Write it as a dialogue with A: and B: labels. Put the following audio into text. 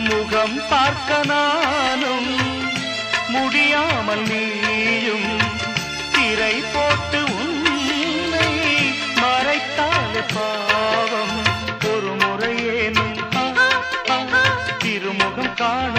A: முகம் பார்க்க நானும் முடியாமல் நீயும் திரை போட்டு உன்னை மறைத்தாலே பாவம் ஒரு முறையேனும் திருமுகம் காண